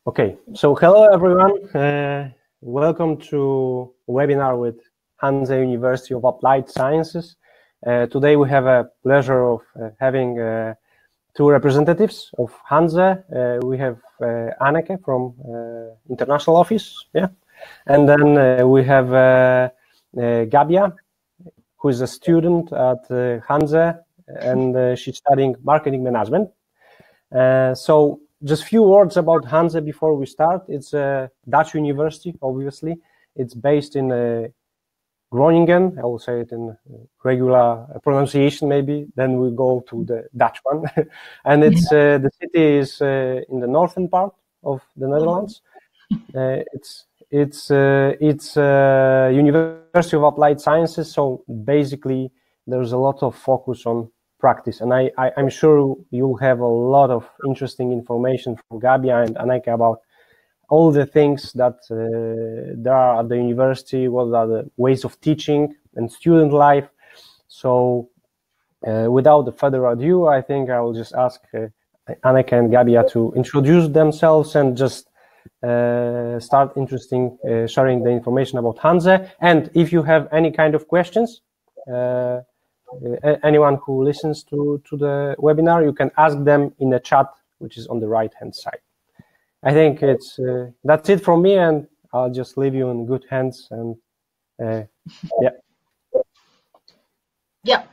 Okay, so hello everyone. Welcome to a webinar with Hanze University of Applied Sciences. Today we have a pleasure of having two representatives of Hanze. We have Anneke from international office, yeah, and then we have Gabia, who is a student at Hanze, and she's studying marketing management. So just few words about Hanze before we start. It's a Dutch university, obviously. It's based in Groningen. I will say it in regular pronunciation, maybe. Then we go to the Dutch one. And it's the city is in the northern part of the Netherlands. It's University of Applied Sciences. So basically, there's a lot of focus on practice, and I'm sure you'll have a lot of interesting information from Gabia and Anneke about all the things that there are at the university, what are the ways of teaching and student life. So without further ado, I think I will just ask Anneke and Gabia to introduce themselves and just start sharing the information about Hanze. And if you have any kind of questions, anyone who listens to the webinar, you can ask them in the chat, which is on the right-hand side. I think it's that's it from me, and I'll just leave you in good hands. And yeah.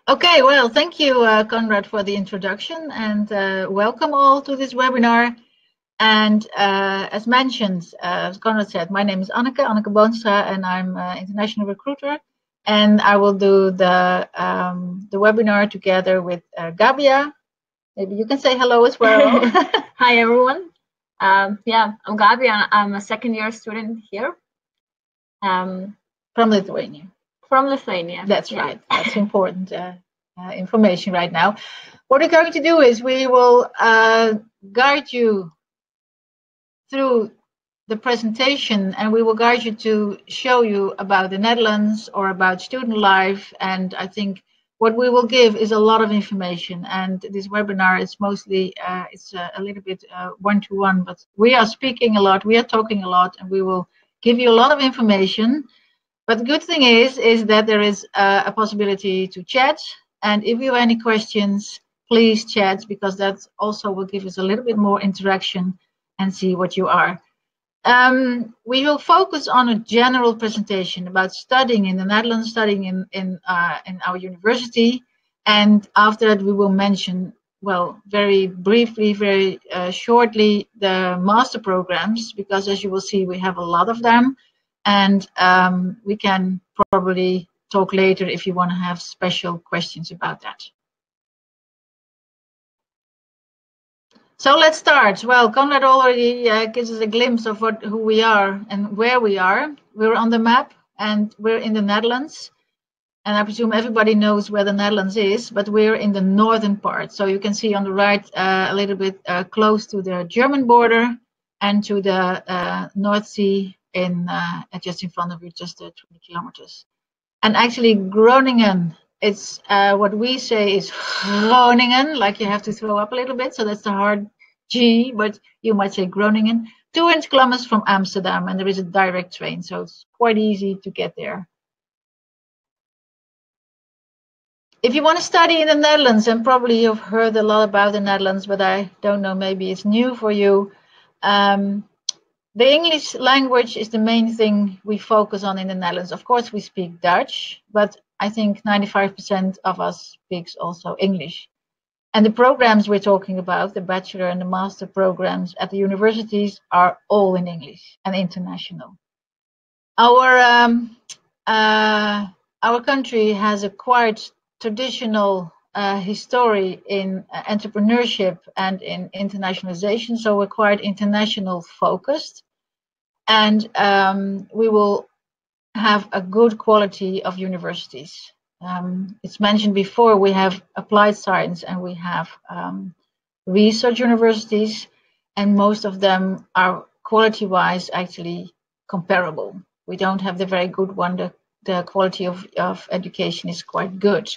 Okay, well, thank you, Conrad, for the introduction, and welcome all to this webinar. And as mentioned, as Conrad said, my name is Anneke Boonstra, and I'm an international recruiter. And I will do the webinar together with Gabia. Maybe you can say hello as well. Hi, everyone. Yeah, I'm Gabia. I'm a second-year student here. From Lithuania. From Lithuania. That's right. That's important information right now. What we're going to do is we will guide you through the presentation, and we will guide you to show you about the Netherlands or about student life. And I think what we will give is a lot of information, and this webinar is mostly it's a little bit one-to-one, but we are speaking a lot, we are talking a lot, and we will give you a lot of information. But the good thing is that there is a possibility to chat, and if you have any questions, please chat, because that also will give us a little bit more interaction and see what you are. We will focus on a general presentation about studying in the Netherlands, studying in our university, and after that we will mention, well, very briefly, very shortly, the master programs, because as you will see, we have a lot of them, and we can probably talk later if you want to have special questions about that. So let's start. Well, Conrad already gives us a glimpse of who we are and where we are. We're on the map, and we're in the Netherlands. And I presume everybody knows where the Netherlands is, but we're in the northern part. So you can see on the right a little bit close to the German border and to the North Sea just in front of you, just 20 kilometers. And actually Groningen, it's what we say is Groningen, like you have to throw up a little bit. So that's the hard G, but you might say Groningen, 2 kilometers from Amsterdam, and there is a direct train, so it's quite easy to get there. If you want to study in the Netherlands, and probably you've heard a lot about the Netherlands, but I don't know, maybe it's new for you. The English language is the main thing we focus on in the Netherlands. Of course, we speak Dutch, but I think 95% of us speaks also English. And the programs we're talking about, the bachelor and the master programs at the universities, are all in English and international. Our country has a quite traditional history in entrepreneurship and in internationalization, so we're quite international focused. And we will have a good quality of universities. It's mentioned before, we have applied science and we have research universities, and most of them are quality-wise actually comparable. We don't have the very good one. The quality of education is quite good.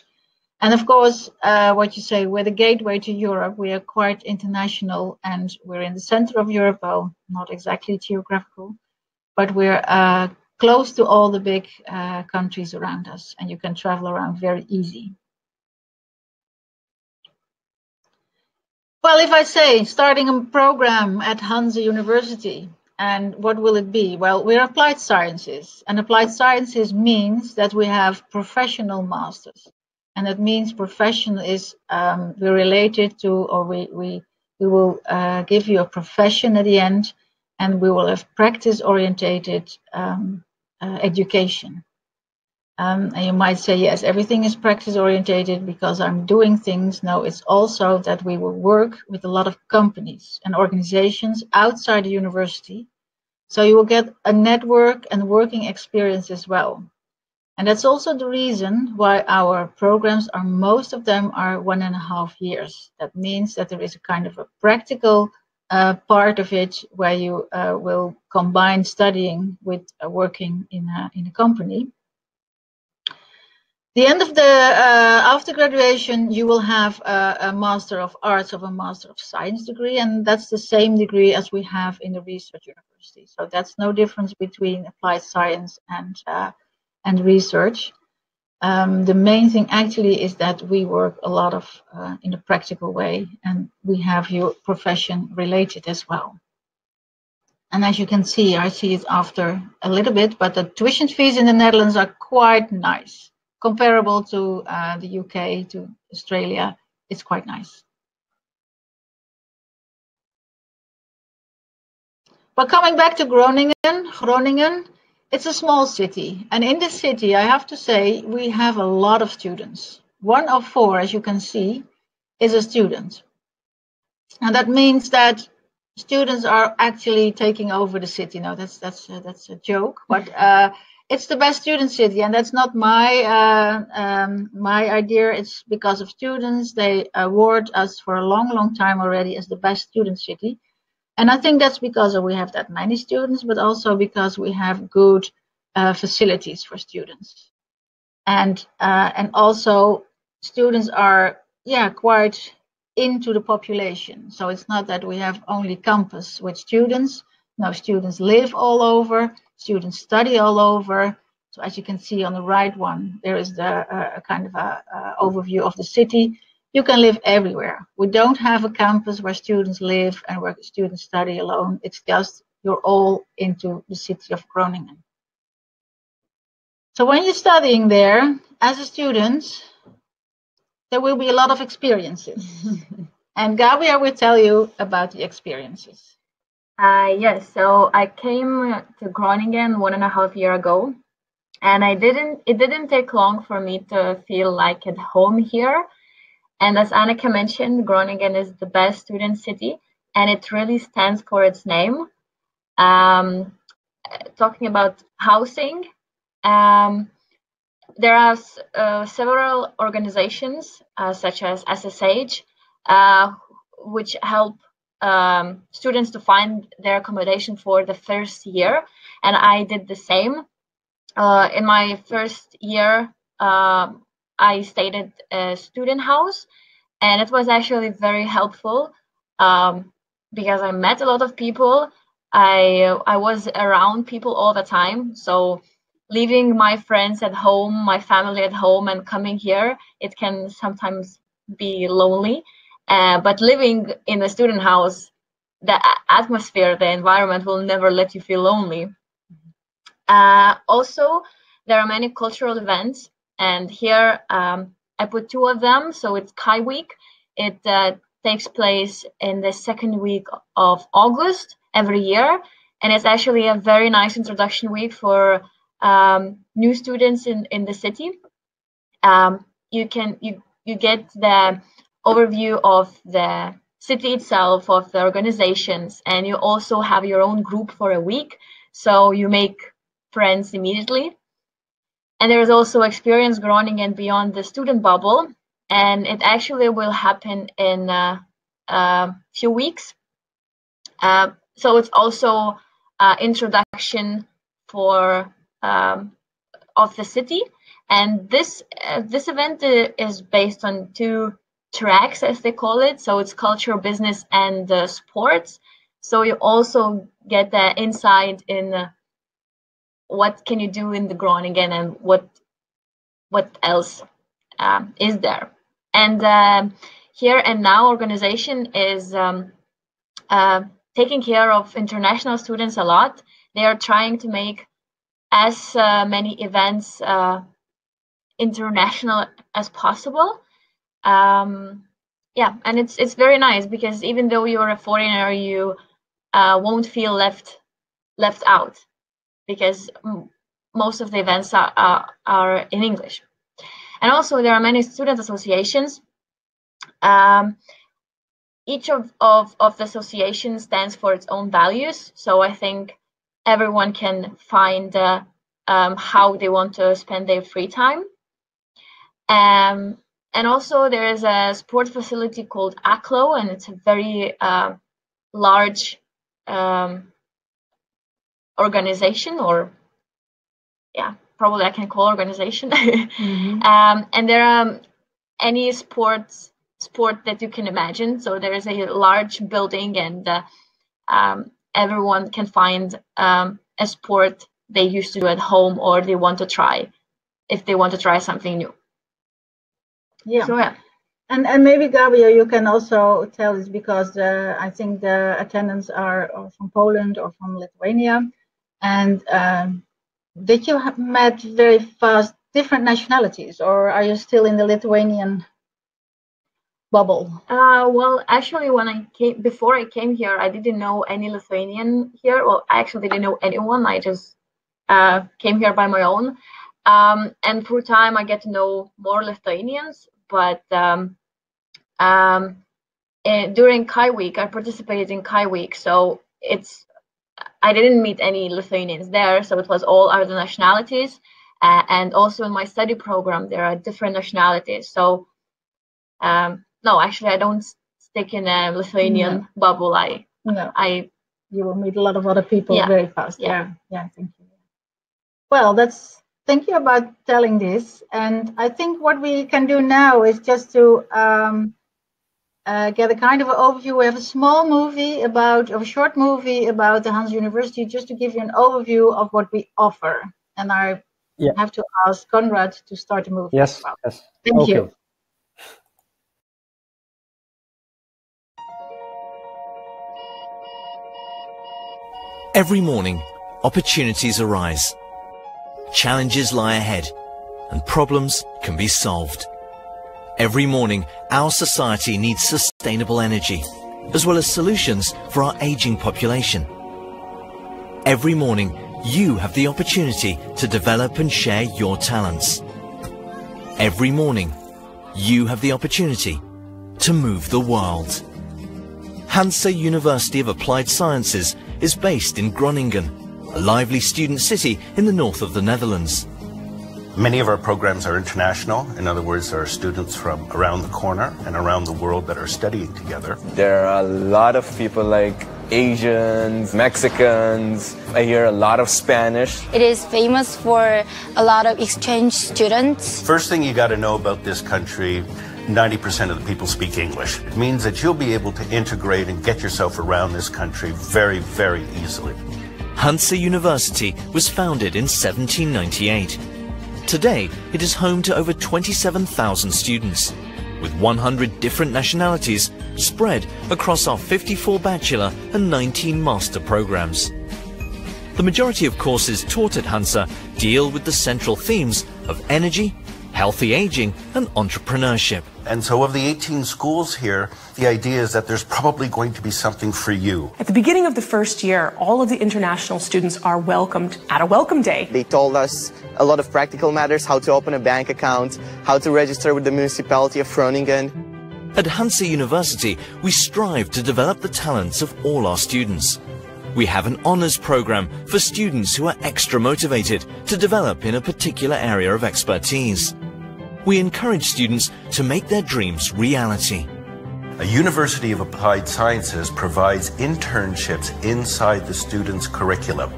And of course, what you say, we're the gateway to Europe. We are quite international, and we're in the center of Europe. Well, not exactly geographical, but we're close to all the big countries around us, and you can travel around very easy. Well, if I say starting a program at Hanze University, and what will it be? Well, we're applied sciences, and applied sciences means that we have professional masters. And that means profession is we're related to, or we will give you a profession at the end, and we will have practice-orientated education. And you might say, yes, everything is practice-orientated because I'm doing things. No, it's also that we will work with a lot of companies and organizations outside the university. So you will get a network and working experience as well. And that's also the reason why our programs are, most of them are 1.5 years. That means that there is a kind of a practical part of it where you will combine studying with working in a company. The end of the after graduation, you will have a Master of Arts or a Master of Science degree, and that's the same degree as we have in the research university. So that's no difference between applied science and research. The main thing actually is that we work a lot of in a practical way, and we have your profession related as well. And as you can see, I see it after a little bit, but the tuition fees in the Netherlands are quite nice. Comparable to the UK, to Australia, it's quite nice. But coming back to Groningen, it's a small city. And in this city, I have to say, we have a lot of students. 1 of 4, as you can see, is a student. And that means that students are actually taking over the city. No, that's a joke, but it's the best student city, and that's not my my idea. It's because of students. They award us for a long time already as the best student city, and I think that's because we have that many students, but also because we have good facilities for students, and also students are quite into the population. So it's not that we have only campus with students. No, students live all over. Students study all over. So as you can see on the right one, there is the kind of a overview of the city. You can live everywhere. We don't have a campus where students live and where students study alone. It's just you're all into the city of Groningen. So when you're studying there as a student, there will be a lot of experiences. And Gabriel will tell you about the experiences. Yes, so I came to Groningen 1.5 years ago, and it didn't take long for me to feel like at home here. And as Annika mentioned, Groningen is the best student city, and it really stands for its name. Talking about housing, there are several organizations such as SSH, which help students to find their accommodation for the first year, and I did the same. In my first year, I stayed at a student house, and it was actually very helpful because I met a lot of people. I was around people all the time, so leaving my friends at home, my family at home, and coming here, it can sometimes be lonely. But living in a student house, the atmosphere, the environment will never let you feel lonely. Also, there are many cultural events, and here I put 2 of them. So it's Kai Week. It takes place in the 2nd week of August every year, and it's actually a very nice introduction week for new students in the city. You get the overview of the city itself, of the organizations, and you also have your own group for a week, so you make friends immediately. And there is also Experience Groningen beyond the student bubble, and it actually will happen in a few weeks. So it's also introduction for of the city, And this event is based on 2 tracks, as they call it. So it's culture, business, and sports. So you also get the insight in what can you do in the Groningen and what else is there. And Here and Now organization is taking care of international students a lot. They are trying to make as many events international as possible. Yeah, and it's very nice because even though you're a foreigner, you won't feel left out, because most of the events are in English. And also there are many student associations. Each of the associations stands for its own values. So I think everyone can find how they want to spend their free time. And also there is a sport facility called ACLO, and it's a very large organization, or yeah, probably I can call organization. And there are any sport that you can imagine. So there is a large building, and everyone can find a sport they used to do at home, or they want to try, if they want to try something new. Yeah. So, yeah. And maybe, Gabriel, you can also tell us, because I think the attendants are from Poland or from Lithuania. And did you have met very fast different nationalities, or are you still in the Lithuanian bubble? Well, actually, before I came here, I didn't know any Lithuanian here. Well, I actually didn't know anyone. I just came here by my own. And through time, I get to know more Lithuanians. But during Kai Week, I participated in Kai Week, so I didn't meet any Lithuanians there, so it was all other nationalities. And also in my study program, there are different nationalities. So no, actually, I don't stick in a Lithuanian bubble. You will meet a lot of other people very fast. Yeah, thank you. Well, thank you about telling this. And I think what we can do now is just to get a kind of an overview. We have a short movie about the Hanze University, just to give you an overview of what we offer. And I have to ask Conrad to start the movie. Yes. Thank you. Every morning, opportunities arise. Challenges lie ahead, and problems can be solved. Every morning, our society needs sustainable energy, as well as solutions for our aging population. Every morning, you have the opportunity to develop and share your talents. Every morning, you have the opportunity to move the world. Hanze University of Applied Sciences is based in Groningen, a lively student city in the north of the Netherlands. Many of our programs are international. In other words, there are students from around the corner and around the world that are studying together. There are a lot of people like Asians, Mexicans. I hear a lot of Spanish. It is famous for a lot of exchange students. First thing you got to know about this country, 90% of the people speak English. It means that you'll be able to integrate and get yourself around this country very, very easily. Hanze University was founded in 1798. Today, it is home to over 27,000 students, with 100 different nationalities spread across our 54 bachelor and 19 master programs. The majority of courses taught at Hanze deal with the central themes of energy, healthy aging, and entrepreneurship. And so of the 18 schools here, the idea is that there's probably going to be something for you. At the beginning of the first year, all of the international students are welcomed at a welcome day. They told us a lot of practical matters, how to open a bank account, how to register with the municipality of Groningen. At Hanze University, we strive to develop the talents of all our students. We have an honours program for students who are extra motivated to develop in a particular area of expertise. We encourage students to make their dreams reality. A University of Applied Sciences provides internships inside the students' curriculum.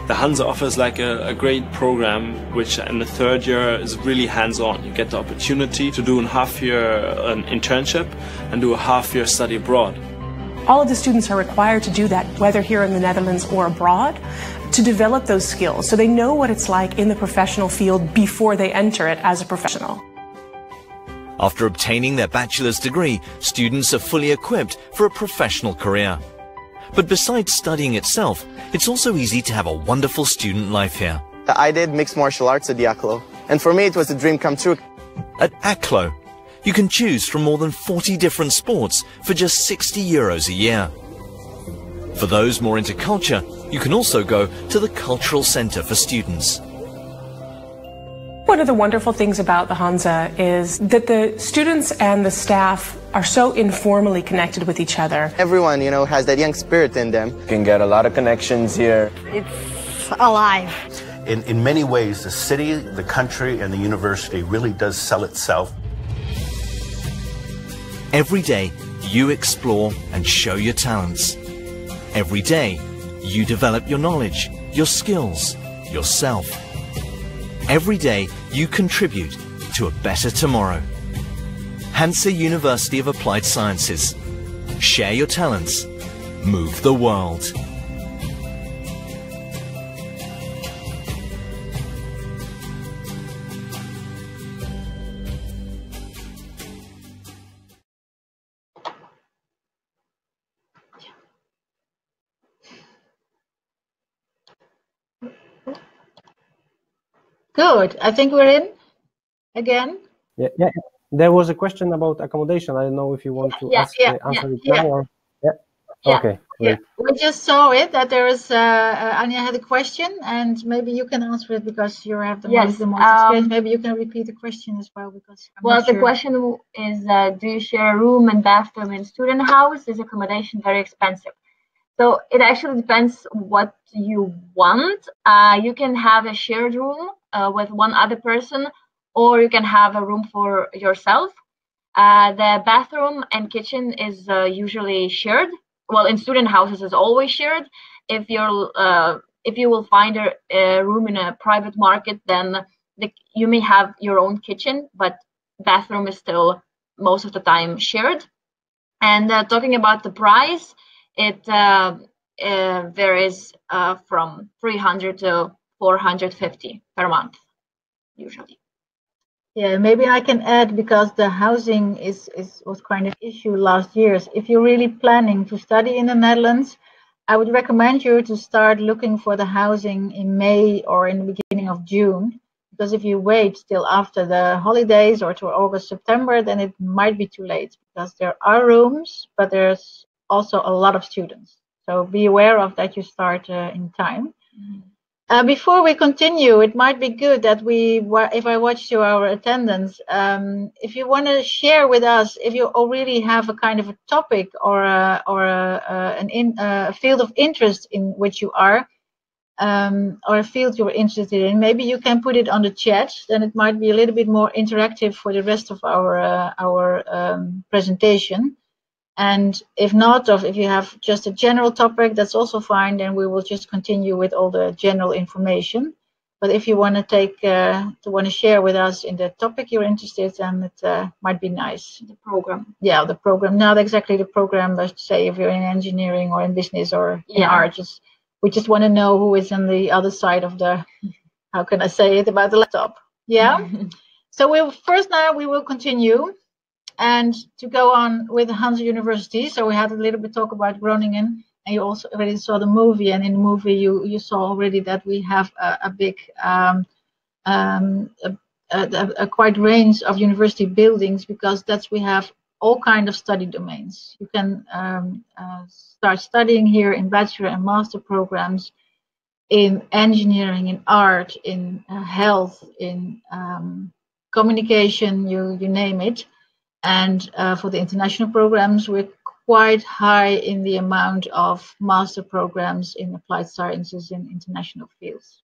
The Hanze offers like a great program, which in the third year is really hands-on. You get the opportunity to do a half-year an internship and do a half-year study abroad. All of the students are required to do that, whether here in the Netherlands or abroad, to develop those skills so they know what it's like in the professional field before they enter it as a professional. After obtaining their bachelor's degree, students are fully equipped for a professional career. But besides studying itself, it's also easy to have a wonderful student life here. I did mixed martial arts at the ACLO, and for me it was a dream come true. At ACLO, you can choose from more than 40 different sports for just €60 a year. For those more into culture, you can also go to the Cultural Centre for students. One of the wonderful things about the Hanze is that the students and the staff are so informally connected with each other. Everyone, you know, has that young spirit in them. You can get a lot of connections here. It's alive. In many ways, the city, the country, and the university really does sell itself. Every day, you explore and show your talents. Every day, you develop your knowledge, your skills, yourself. Every day, you contribute to a better tomorrow. Hanze University of Applied Sciences. Share your talents. Move the world. Good. I think we're in again. Yeah. There was a question about accommodation. I don't know if you want to answer it now or okay. Yeah. We just saw it that there is Anya had a question, and maybe you can answer it because you have the most experience. Maybe you can repeat the question as well because I'm not the sure. question is, do you share a room and bathroom in student house? Is accommodation very expensive? So it actually depends what you want. You can have a shared room with one other person, or you can have a room for yourself. The bathroom and kitchen is usually shared. Well, in student houses, it's always shared. If you will find a room in a private market, then you may have your own kitchen, but bathroom is still most of the time shared. And talking about the price, it varies from 300 to 450 per month, usually. Yeah, maybe I can add, because the housing was kind of issue last year. If you're really planning to study in the Netherlands, I would recommend you to start looking for the housing in May or in the beginning of June. Because if you wait till after the holidays or to August, September, then it might be too late, because there are rooms, but there's also a lot of students. So be aware of that, you start in time. Before we continue, it might be good that if I watch to our attendance, if you want to share with us, if you already have a kind of a topic or a field of interest in which you are, or a field you're interested in, maybe you can put it on the chat. Then it might be a little bit more interactive for the rest of our presentation. And if not, or if you have just a general topic, that's also fine. Then we will just continue with all the general information. But if you want to share with us in the topic you're interested in, it might be nice. The program. Yeah, the program. Not exactly the program, but say if you're in engineering or in business or in art. We just want to know who is on the other side of the, how can I say it, about the laptop. Yeah. So we will continue. And to go on with Hanze University, so we had a little bit talk about Groningen, and you also already saw the movie, and in the movie you saw already that we have a big, a quite range of university buildings, because we have all kind of study domains. You can start studying here in bachelor and master programs, in engineering, in art, in health, in communication, you name it. And for the international programs, we're quite high in the amount of master programs in applied sciences in international fields.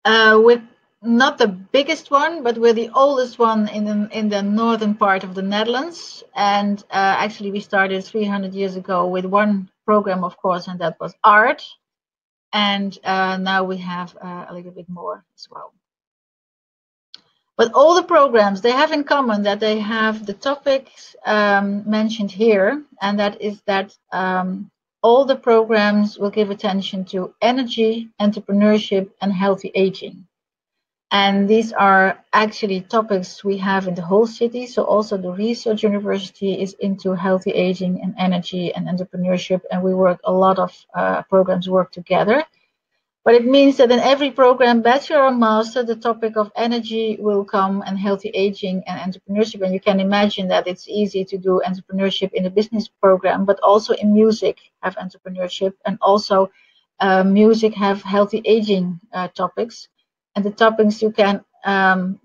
We're not the biggest one, but we're the oldest one in the northern part of the Netherlands. And actually, we started 300 years ago with one program, of course, and that was art. and now we have a little bit more as well. But all the programs, they have in common that they have the topics mentioned here, and that is that all the programs will give attention to energy, entrepreneurship, and healthy aging. And these are actually topics we have in the whole city. So also the research university is into healthy aging and energy and entrepreneurship, and we work a lot of programs work together. But it means that in every program, bachelor or master, the topic of energy will come, and healthy aging and entrepreneurship. And you can imagine that it's easy to do entrepreneurship in a business program, but also in music have entrepreneurship, and also music have healthy aging topics. And the topics you can,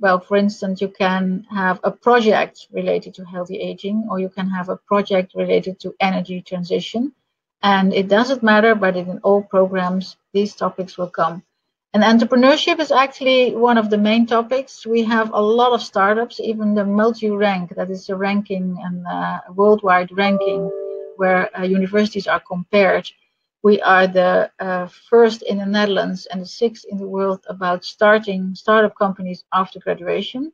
well, for instance, you can have a project related to healthy aging, or you can have a project related to energy transition. And it doesn't matter, but in all programs, these topics will come. And entrepreneurship is actually one of the main topics. We have a lot of startups, even the multi-rank, that is a ranking and a worldwide ranking where universities are compared. We are the first in the Netherlands and the 6th in the world about starting startup companies after graduation.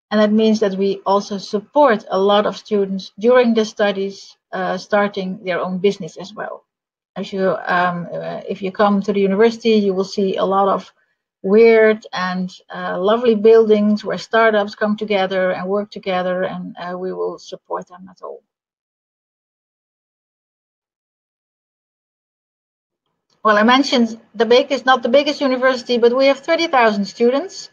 And that means that we also support a lot of students during their studies starting their own business as well. As you, if you come to the university, you will see a lot of weird and lovely buildings where startups come together and work together, and we will support them at all. Well, I mentioned the BIC is not the biggest university, but we have 30,000 students.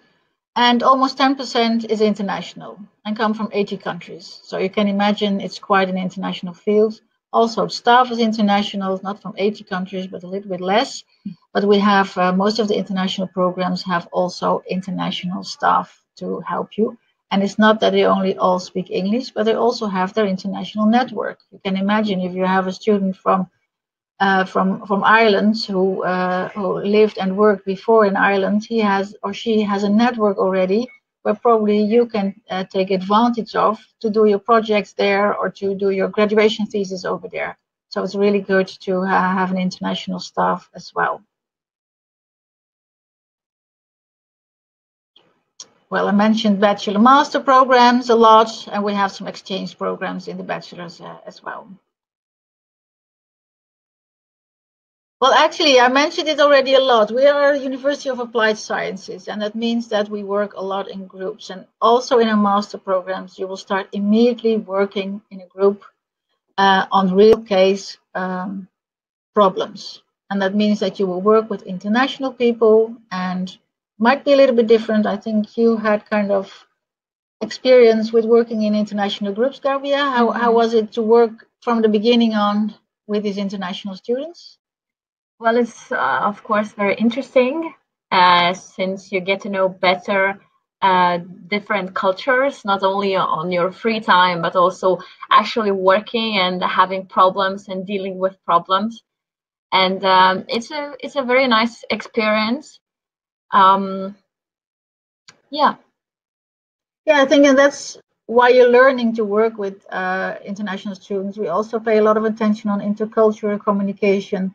And almost 10% is international and come from 80 countries. So you can imagine it's quite an international field. Also, staff is international, not from 80 countries, but a little bit less. But we have most of the international programs have also international staff to help you. And it's not that they only all speak English, but they also have their international network. You can imagine if you have a student from Ireland who lived and worked before in Ireland, he has or she has a network already where probably you can take advantage of to do your projects there or to do your graduation thesis over there. So it's really good to have an international staff as well. Well, I mentioned bachelor master programs a lot, and we have some exchange programs in the bachelor's as well. Well, actually, I mentioned it already a lot. We are a University of Applied Sciences, and that means that we work a lot in groups. And also in our master programs, you will start immediately working in a group on real case problems. And that means that you will work with international people, and might be a little bit different. I think you had kind of experience with working in international groups, Garbia. How was it to work from the beginning on with these international students? Well, it's of course very interesting since you get to know better different cultures, not only on your free time, but also actually working and having problems and dealing with problems. And it's a very nice experience. Yeah, I think that's why you're learning to work with international students. We also pay a lot of attention on intercultural communication.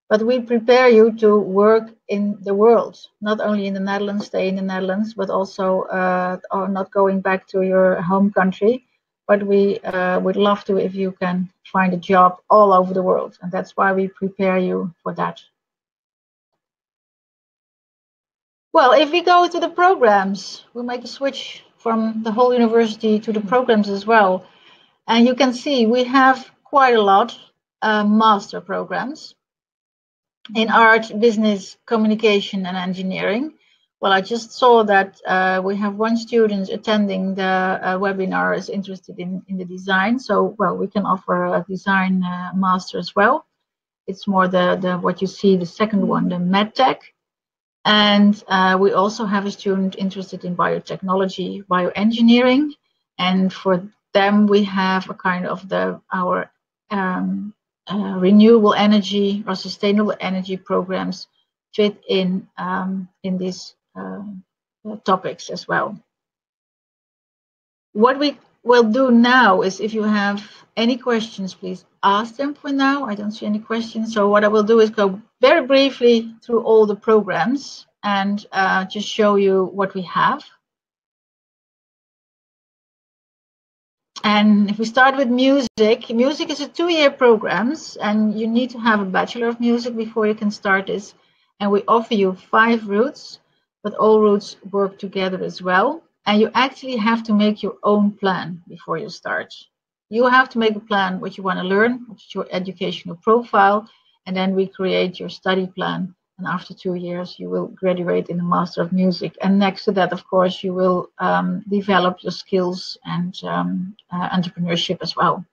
But we prepare you to work in the world, not only in the Netherlands, stay in the Netherlands, but also or not going back to your home country. But we would love to if you can find a job all over the world. And that's why we prepare you for that. Well, if we go to the programs, we make a switch from the whole university to the programs as well. And you can see we have quite a lot master programs in art, business, communication, and engineering. Well, I just saw that we have one student attending the webinar is interested in the design. So, well, we can offer a design master as well. It's more the what you see, the second one, the medtech. And we also have a student interested in biotechnology, bioengineering. And for them, we have a kind of our renewable energy or sustainable energy programs fit in these topics as well. What we will do now is, if you have any questions, please ask them for now. I don't see any questions. So what I will do is go very briefly through all the programs and just show you what we have. And if we start with music, music is a 2-year program, and you need to have a Bachelor of Music before you can start this. And we offer you 5 routes, but all routes work together as well. And you actually have to make your own plan before you start. You have to make a plan what you want to learn, which is your educational profile, and then we create your study plan. And after 2 years, you will graduate in the Master of Music. And next to that, of course, you will develop your skills and entrepreneurship as well.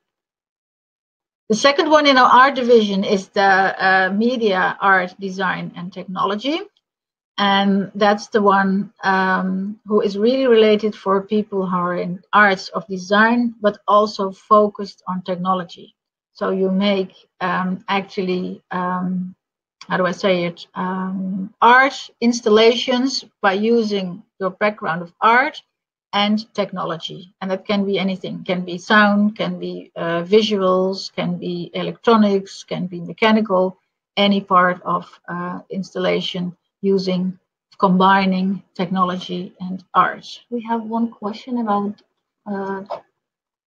The second one in our art division is the media, art, design, and technology. And that's the one who is really related for people who are in arts of design, but also focused on technology. So you make actually, how do I say it, art installations by using your background of art and technology. And that can be anything. Can be sound, can be visuals, can be electronics, can be mechanical, any part of installation using, combining technology and art. We have one question about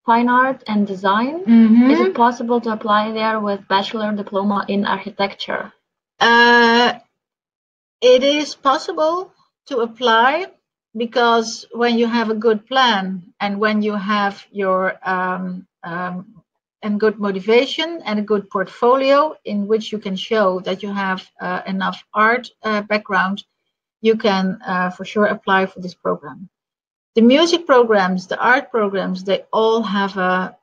fine art and design. Mm-hmm. Is it possible to apply there with bachelor diploma in architecture? It is possible to apply, because when you have a good plan and when you have your and good motivation and a good portfolio in which you can show that you have enough art background, you can for sure apply for this program. The music programs, the art programs, they all have a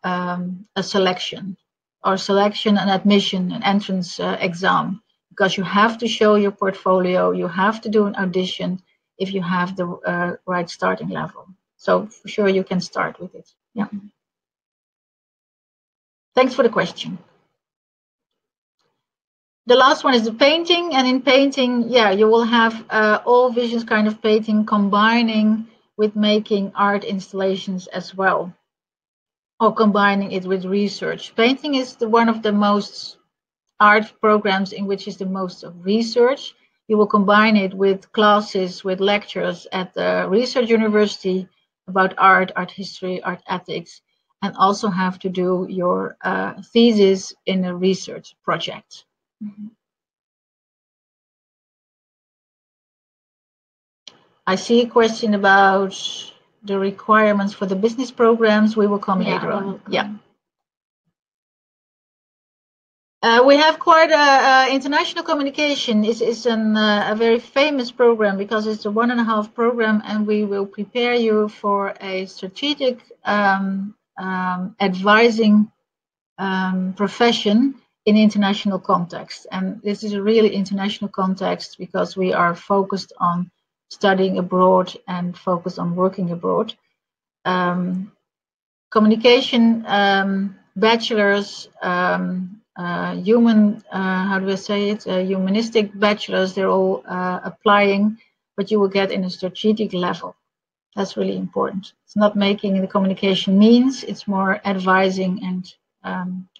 selection and admission, an entrance exam, because you have to show your portfolio, you have to do an audition if you have the right starting level. So for sure you can start with it. Yeah. Thanks for the question. The last one is the painting, and in painting, yeah, you will have all visions kind of painting combining with making art installations as well, or combining it with research. Painting is one of the most art programs in which is the most of research. You will combine it with classes, with lectures at the research university about art, art history, art ethics, and also have to do your thesis in a research project. Mm-hmm. I see a question about the requirements for the business programs. We will come later on. Yeah. We have quite international communication. It's a very famous program because it's a 1.5 program, and we will prepare you for a strategic advising profession in international context. And this is a really international context because we are focused on studying abroad and focused on working abroad. Communication bachelors, human, how do I say it? Humanistic bachelors, they're all applying, but you will get in a strategic level. That's really important. It's not making the communication means, it's more advising and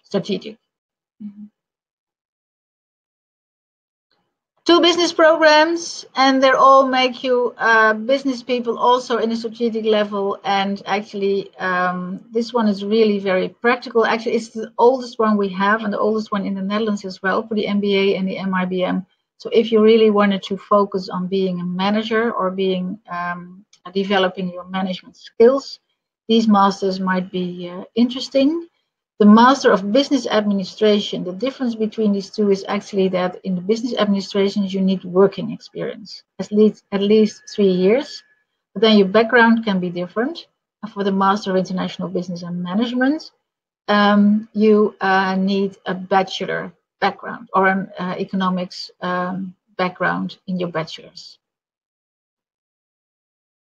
strategic. Mm-hmm. 2 business programs, and they all make you business people also in a strategic level. And actually, this one is really very practical. Actually, it's the oldest one we have and the oldest one in the Netherlands as well for the MBA and the MIBM. So if you really wanted to focus on being a manager or being developing your management skills, these masters might be interesting. The Master of Business Administration, the difference between these two is actually that in the business administration you need working experience, at least 3 years. But then your background can be different. For the Master of International Business and Management, you need a bachelor background or an economics background in your bachelor's.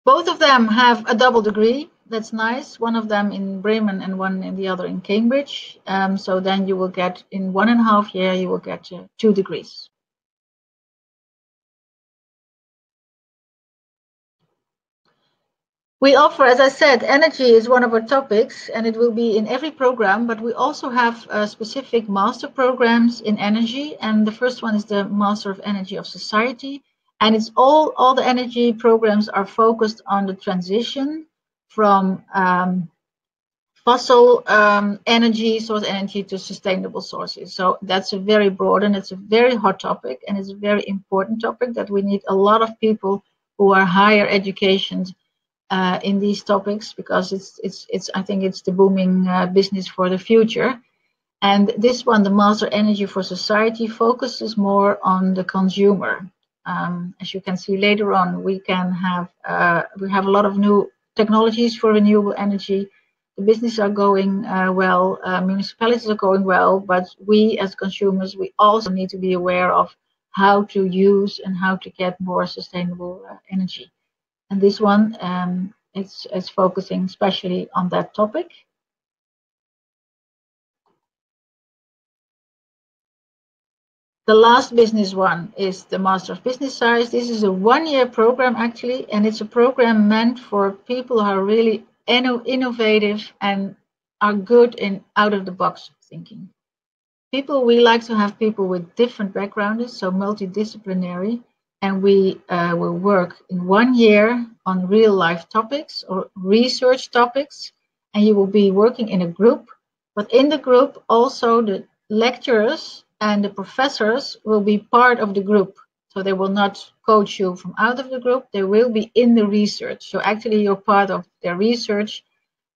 Both of them have a double degree. That's nice. One of them in Bremen and one in the other in Cambridge. So then you will get, in 1.5 years, you will get 2 degrees. We offer, as I said, energy is one of our topics, and it will be in every program, but we also have specific master programs in energy, and the first one is the Master of Energy of Society, and it's all the energy programs are focused on the transition from fossil energy, source energy, to sustainable sources. So that's a very broad and it's a very hot topic, and it's a very important topic that we need a lot of people who are higher educated in these topics, because it's I think it's the booming business for the future. And this one, the Master Energy for Society, focuses more on the consumer. As you can see later on, we have a lot of new technologies for renewable energy. The businesses are going well, municipalities are going well, but we as consumers, we also need to be aware of how to use and how to get more sustainable energy. And this one, it's focusing especially on that topic. The last business one is the Master of Business Science. This is a one-year program actually, and it's a program meant for people who are really innovative and are good in out-of-the-box thinking. We like to have people with different backgrounds, so multidisciplinary, and we will work in 1 year on real-life topics or research topics, and you will be working in a group, but in the group also the lecturers and the professors will be part of the group. So they will not coach you from out of the group, they will be in the research. So actually you're part of their research,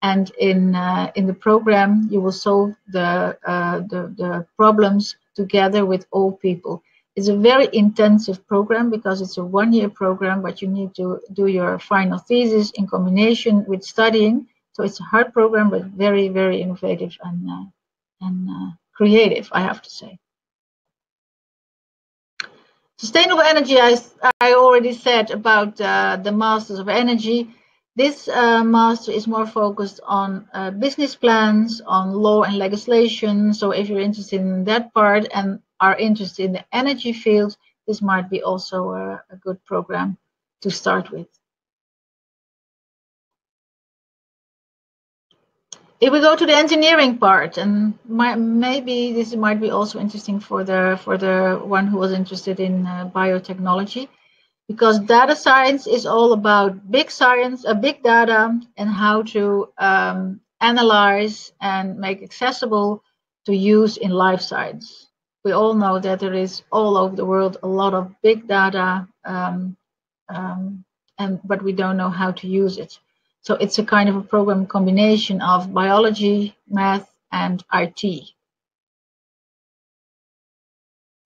and in the program you will solve the problems together with all people. It's a very intensive program because it's a one-year program, but you need to do your final thesis in combination with studying. So it's a hard program, but very, very innovative and creative, I have to say. Sustainable energy, I already said about the Masters of Energy. This master is more focused on business plans, on law and legislation. So if you're interested in that part and are interested in the energy field, this might be also a good program to start with. If we go to the engineering part, and maybe this might be also interesting for the one who was interested in biotechnology, because data science is all about big science, big data, and how to analyze and make accessible to use in life science. We all know that there is all over the world a lot of big data, but we don't know how to use it. So it's a kind of a program combination of biology, math, and IT.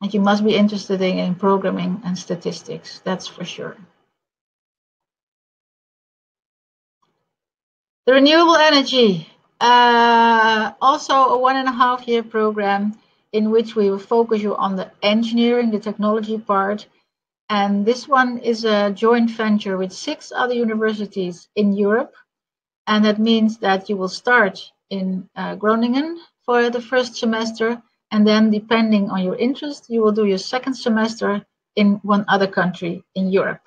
And you must be interested in programming and statistics, that's for sure. The renewable energy, also a 1.5 year program in which we will focus you on the engineering, the technology part. And this one is a joint venture with 6 other universities in Europe. And that means that you will start in Groningen for the first semester. And then depending on your interest, you will do your second semester in one other country in Europe.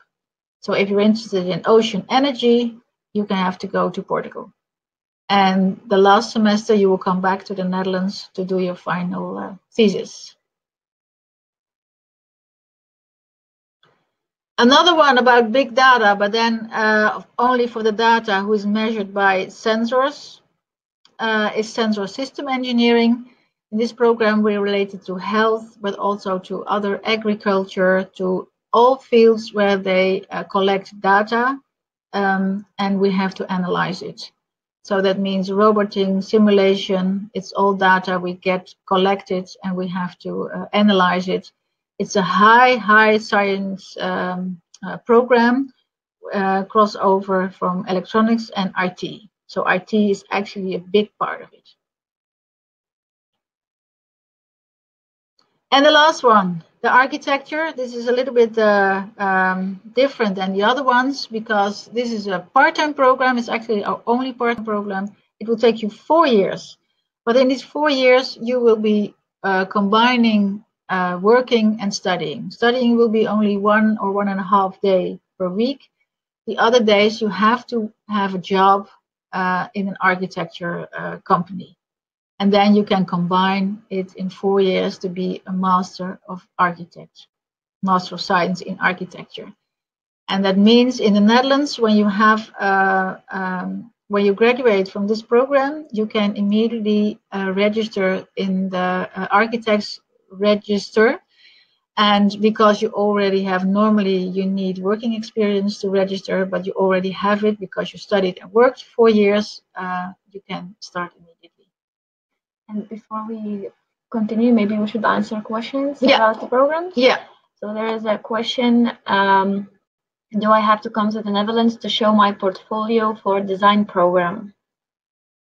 So if you're interested in ocean energy, you can have to go to Portugal. And the last semester, you will come back to the Netherlands to do your final thesis. Another one about big data, but then only for the data who is measured by sensors, is sensor system engineering. In this program, we're related to health, but also to other agriculture, to all fields where they collect data, and we have to analyze it. So that means roboting, simulation, it's all data we get collected and we have to analyze it. It's a high science program, crossover from electronics and IT. So IT is actually a big part of it. And the last one, the architecture. This is a little bit different than the other ones because this is a part-time program. It's actually our only part-time program. It will take you 4 years. But in these 4 years, you will be combining working and studying. Studying will be only 1 or 1.5 days per week. the other days you have to have a job in an architecture company. And then you can combine it in 4 years to be a Master of Architecture, Master of Science in Architecture. And that means in the Netherlands, when you have when you graduate from this program, you can immediately register in the architects register. And because you already have, normally you need working experience to register, but you already have it because you studied and worked 4 years, you can start immediately. And before we continue, maybe we should answer questions about the programs. Yeah. So there is a question, do I have to come to the Netherlands to show my portfolio for design program?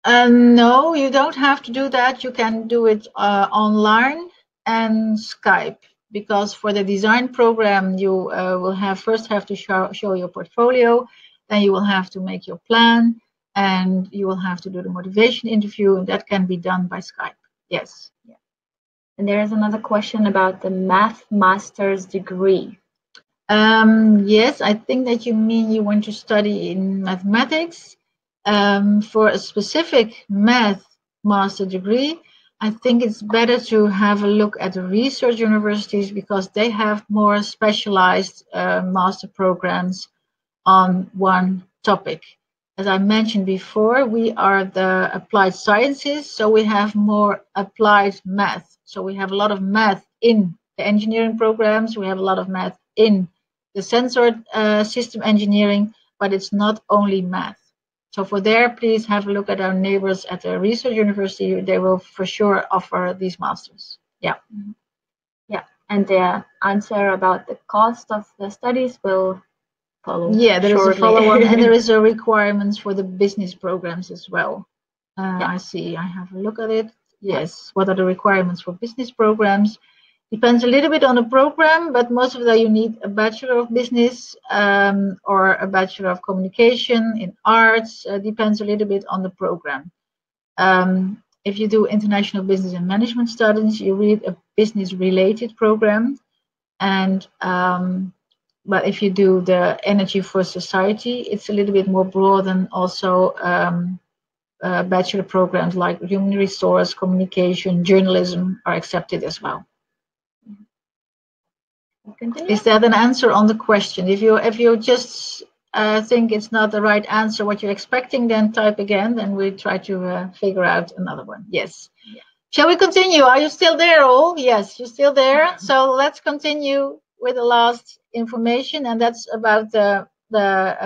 No, you don't have to do that. You can do it online and Skype, because for the design program, you will first have to show your portfolio, then you will have to make your plan, and you will have to do the motivation interview, and that can be done by Skype. Yes. Yeah. And there is another question about the math master's degree. Yes, I think that you mean you want to study in mathematics. For a specific math master degree, I think it's better to have a look at the research universities, because they have more specialized master programs on one topic. As I mentioned before, we are the applied sciences, so we have more applied math. So we have a lot of math in the engineering programs, we have a lot of math in the sensor system engineering, but it's not only math. So for there, please have a look at our neighbors at the research university. They will for sure offer these masters. Yeah. Yeah, and the answer about the cost of the studies will follow. Yeah, there shortly. is a follow-on, and there is a requirements for the business programs as well. I see. I have a look at it. Yes. What are the requirements for business programs? Depends a little bit on the program, but most of that you need a Bachelor of Business or a Bachelor of Communication in Arts. Depends a little bit on the program. If you do International Business and Management Studies, you read a business-related program. And but if you do the Energy for Society, it's a little bit more broad, and also bachelor programs like Human Resource, Communication, Journalism are accepted as well. Continue. Is that an answer on the question? If you just think it's not the right answer what you're expecting, then type again, and we try to figure out another one. Yes. Yeah. Shall we continue? Are you still there all? Yes, you're still there. So let's continue with the last information, and that's about the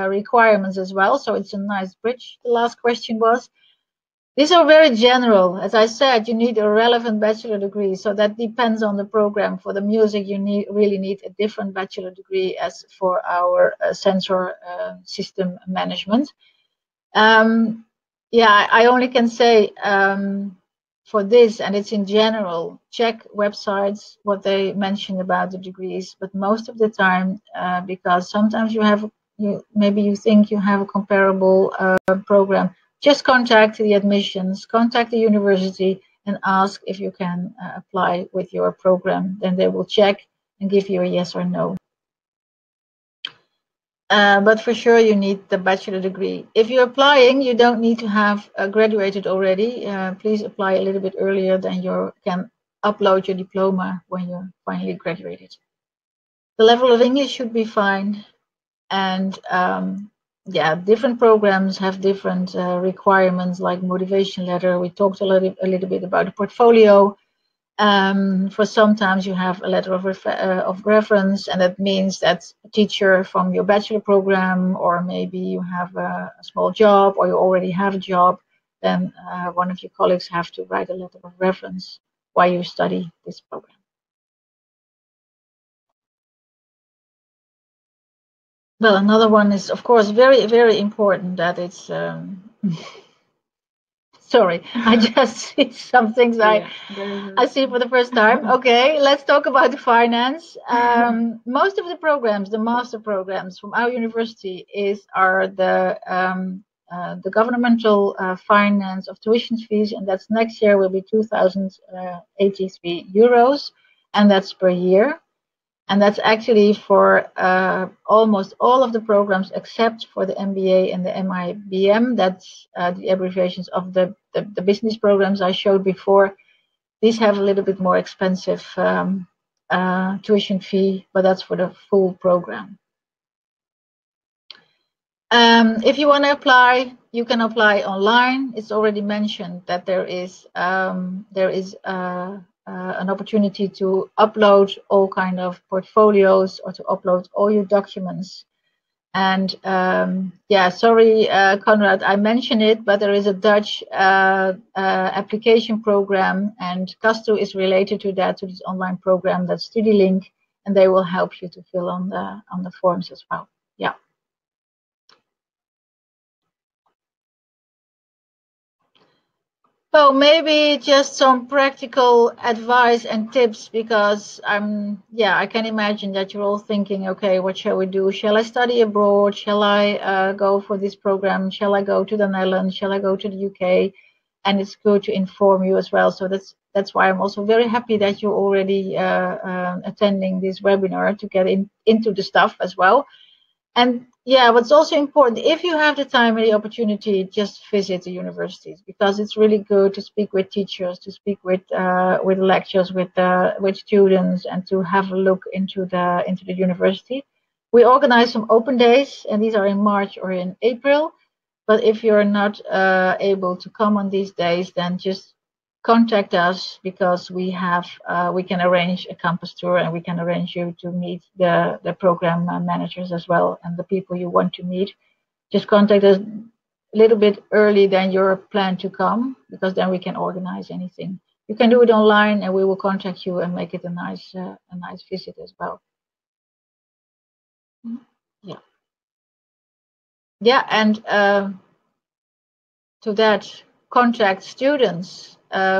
requirements as well. So it's a nice bridge. The last question was. These are very general. As I said, you need a relevant bachelor degree, so that depends on the program. For the music, you really need a different bachelor degree as for our sensor system management. Yeah, I only can say for this, and it's in general, check websites, what they mention about the degrees, but most of the time, because sometimes maybe you think you have a comparable program, just contact the admissions, contact the university, and ask if you can apply with your program. Then they will check and give you a yes or no. But for sure, you need the bachelor degree. If you're applying, you don't need to have graduated already. Please apply a little bit earlier, then you can upload your diploma when you're finally graduated. The level of English should be fine. And yeah, different programs have different requirements, like motivation letter. We talked a little bit about the portfolio. For sometimes you have a letter of reference, and that means that a teacher from your bachelor program, or maybe you have a small job, or you already have a job, then one of your colleagues have to write a letter of reference while you study this program. Well, another one is, of course, very, very important that it's, sorry, I just see some things I see for the first time. Okay, let's talk about the finance. Most of the programs, the master programs from our university are the governmental finance of tuition fees, and that's next year will be 2,083 euros, and that's per year. And that's actually for almost all of the programs except for the MBA and the MIBM. That's the abbreviations of the business programs I showed before. These have a little bit more expensive tuition fee, but that's for the full program. If you want to apply, you can apply online. It's already mentioned that there is an opportunity to upload all kind of portfolios or to upload all your documents. And yeah, sorry, Conrad, I mentioned it, but there is a Dutch application program, and Kastu is related to that, to this online program, that's StudyLink, and they will help you to fill on the forms as well. Yeah. So maybe just some practical advice and tips, because I can imagine that you're all thinking, okay, what shall we do? Shall I study abroad? Shall I go for this program? Shall I go to the Netherlands? Shall I go to the UK? And it's good to inform you as well. So that's why I'm also very happy that you're already attending this webinar to get into the stuff as well. And yeah, what's also important, if you have the time and the opportunity, just visit the universities, because it's really good to speak with teachers, to speak with lecturers, with students, and to have a look into the university. We organize some open days, and these are in March or in April. But if you're not able to come on these days, then just contact us, because we can arrange a campus tour, and we can arrange you to meet the program managers as well, and the people you want to meet. Just contact us a little bit early than your plan to come, because then we can organize anything. You can do it online, and we will contact you and make it a nice visit as well. Yeah, and to that, contact students.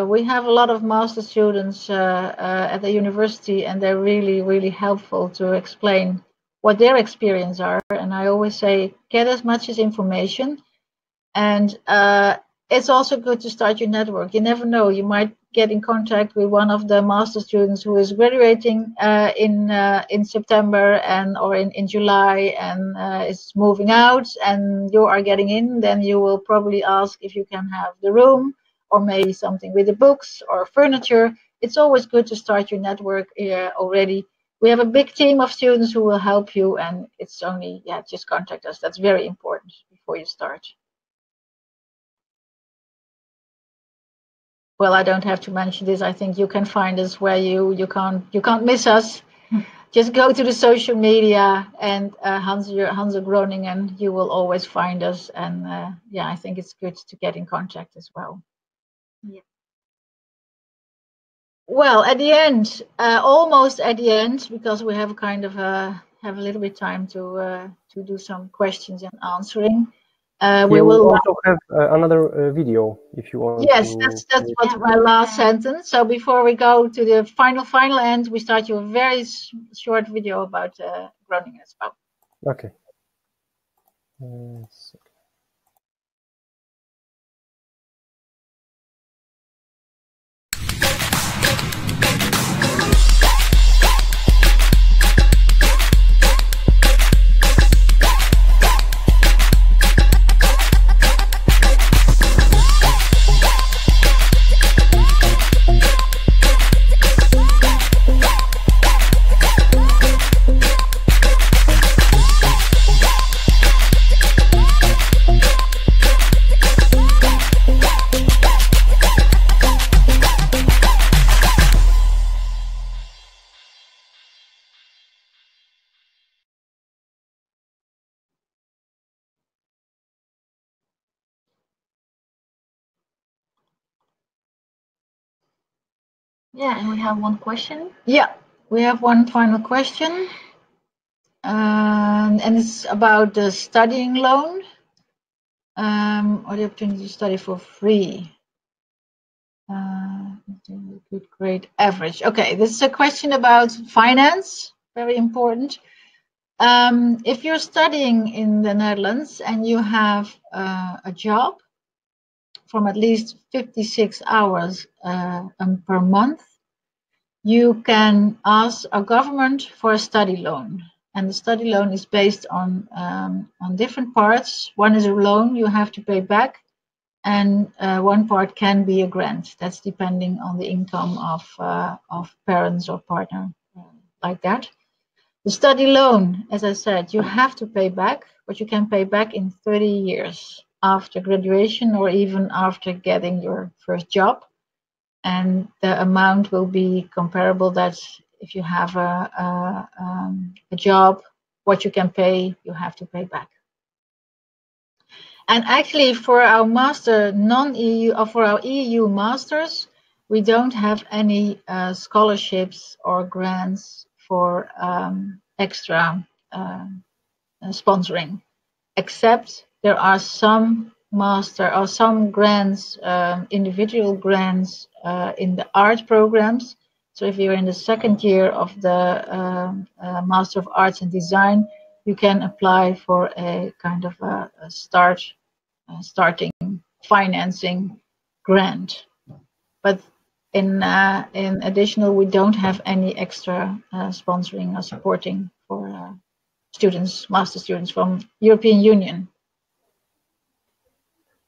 We have a lot of master students at the university, and they're really, really helpful to explain what their experience are. And I always say, get as much as information. And it's also good to start your network. You never know, you might get in contact with one of the master students who is graduating in September or in July, and is moving out, and you are getting in. Then you will probably ask if you can have the room, or maybe something with the books or furniture. It's always good to start your network already. We have a big team of students who will help you, and it's only, just contact us. That's very important before you start. Well, I don't have to mention this. I think you can find us where you can't miss us. Just go to the social media and Hanze Groningen, you will always find us. And I think it's good to get in contact as well. Yeah. Well, at the end, almost at the end, because we have kind of have a little bit time to do some questions and answering. We will also have another video if you want. Yes, that's what's my last sentence. So before we go to the final end, we start you a very short video about Groningen as well. Okay. Yeah, and we have one question. Yeah, we have one final question. And it's about the studying loan or the opportunity to study for free. Good grade average. Okay, this is a question about finance, very important. If you're studying in the Netherlands and you have a job from at least 56 hours per month, you can ask a government for a study loan. And the study loan is based on different parts. One is a loan you have to pay back, and one part can be a grant. That's depending on the income of parents or partner, like that. The study loan, as I said, you have to pay back, but you can pay back in 30 years after graduation or even after getting your first job. And the amount will be comparable. That if you have a job, what you can pay, you have to pay back. And actually, for our master non-EU or for our EU masters, we don't have any scholarships or grants for extra sponsoring, except there are some master or some grants, individual grants in the art programs. So if you're in the second year of the Master of Arts and Design, you can apply for a kind of a starting financing grant. But in additional, we don't have any extra sponsoring or supporting for students, master students from European Union.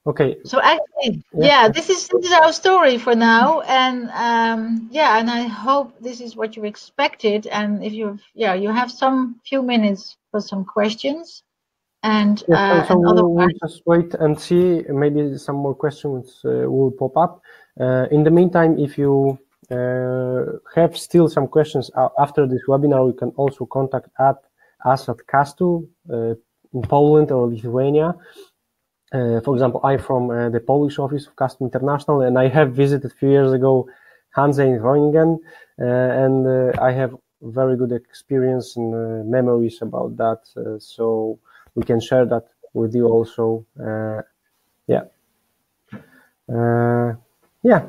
Okay. So actually, yeah, this is our story for now, and yeah, and I hope this is what you expected. And if you have some few minutes for some questions, and so we'll just wait and see. Maybe some more questions will pop up. In the meantime, if you have still some questions after this webinar, you can also contact us at Kastu in Poland or Lithuania. For example, I'm from the Polish office of Kastu International, and I have visited a few years ago Hanze in Groningen, and I have very good experience and memories about that. So we can share that with you also.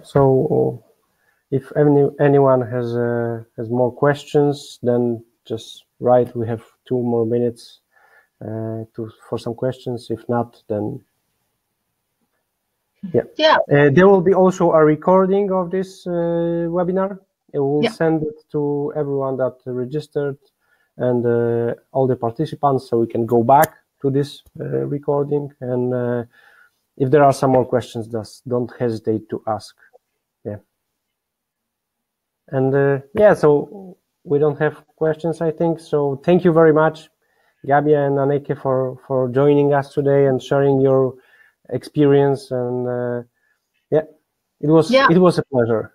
So if anyone has more questions, then just write. We have 2 more minutes for some questions. If not, then there will be also a recording of this webinar. We'll send it to everyone that registered and all the participants, so we can go back to this recording. And if there are some more questions, just don't hesitate to ask. And so we don't have questions, I think. So thank you very much, Gabi and Anneke, for joining us today and sharing your experience. And it was a pleasure.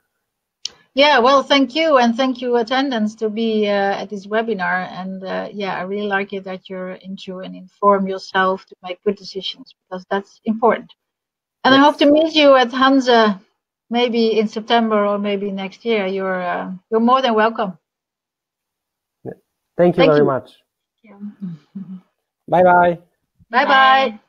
Yeah, well, thank you, and thank you, attendants, to be at this webinar. And I really like it that you're into and inform yourself to make good decisions, because that's important. And I hope to meet you at Hanze, maybe in September or maybe next year. You're more than welcome. Thank you very much. Bye bye. Bye bye.